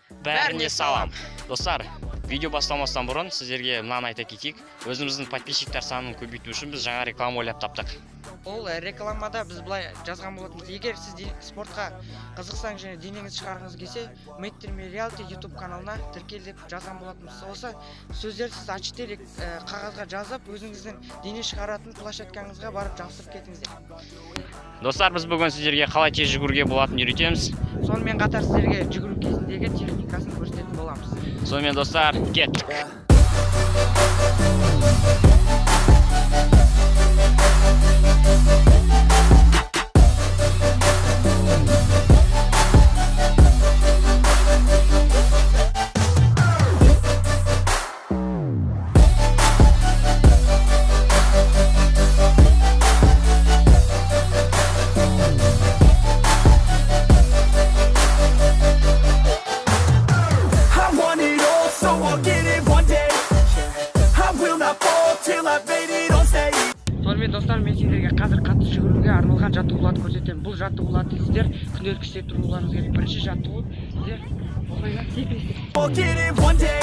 Бәріне салам. Достар, видео бастамастан бұрын сіздерге мынаны айта кетейік. Өзіміздің подписчиктер санын көбейту үшін біз жаңа реклама ойлап таптық. Ол рекламада біз былай жазған болатынбыз. Егер сіз спортқа қызықсаңыз және денеңізді шығарғыңыз келсе, Мейттер Реалити YouTube каналына тіркел деп жазған болатынбыз. Осы сөздерді сіз А4 қағазға жазып, өзіңіздің дене шығаратын площадкаңызға барып жабыстырып кетіңіздер. Достар, біз бүгін сіздерге қалай тез жүгіруге болатынын үйретеміз. Сонымен қатар сіздерге жүгіру кезіндегі техникасын көрсететін боламыз. Сонымен достар, кеттік. Сонымен достар, мен сендерге қазір қатты жүгіруге арналған жаттығуларды көрсетемін. Бұл жаттығуларды сіздер күнделікті істеп тұруларыңыз керек. Бірінші жаттығу сіздер осылай секіресіздер.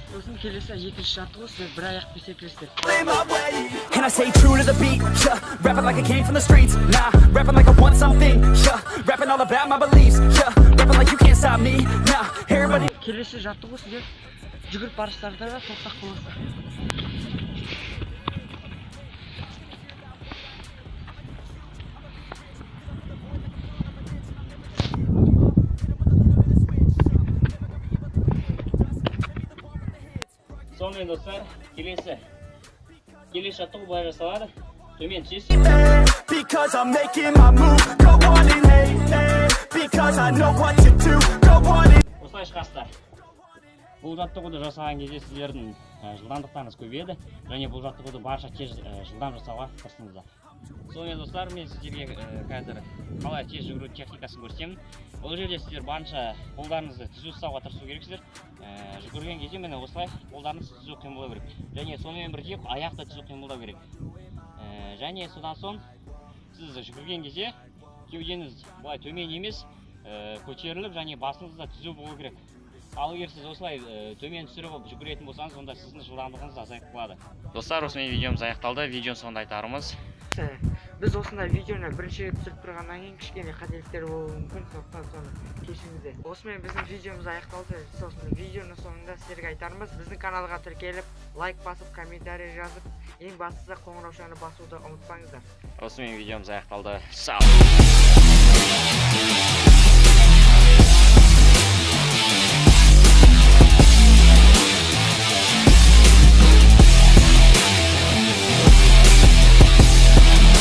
Сосын келесі екінші жаттығу сіздер бір аяқпен секіресіздер. And I stay true to the beat, yeah. Rapping like I came from the streets, nah. Rapping like I want something, yeah. Rapping all about my beliefs, yeah. Rapping like you can't stop me, nah. Everybody. Келесі жаттығу сіздер жүгіріп барыстарда да тоқтақ боласыздар. Сонымен достар, келесі жаттығу былай жасалады. Төмен түсесіз. Because I'm making my move, go on and hate me. Because I know what to do, go on and. Осылай шығасыздар. Бұл жаттығуды жасаған кезде сіздердің жылдамдықтарыңыз көбейеді, және бұл жаттығуды барша тез жылдам жасауға тырысыңыздар. Сонымен достар, мен сіздерге қазір қалай тез жүгіру техникасын көрсетемін. Бұл жерде сіздер барынша қолдарыңызды түзу ұстауға тырысу керексіздер. Жүгірген кезде міне осылай қолдарыңыз түзу қимылдау керек. Және сонымен бірге аяқты түзу қимылдау керек. Және содан соң сіз жүгірген кезде кеудеңіз былай төмен емес, көтеріліп және басыңыз да түзу болу керек. Ал егер сіз осылай төмен түсіріп жүгіретін болсаңыз, онда сіздің жылдамдығыңыз азайып қалады. Достар, осымен видеомыз аяқталды. Видеоның соңында айтарымыз. Біз осындай видеоны бірінші рет түсіріп тұрғаннан кейін кішкене қателіктер болуы мүмкін, сондықтан соны кешіріңіздер. Осымен біздің видеомыз аяқталды. Сосын видеоның соңында сіздерге айтарымыз, біздің каналға тіркеліп, лайк басып, комментарий жазып, ең бастысы қоңыраушаны басуды ұмытпаңыздар. Осымен видеомыз аяқталды. Сау!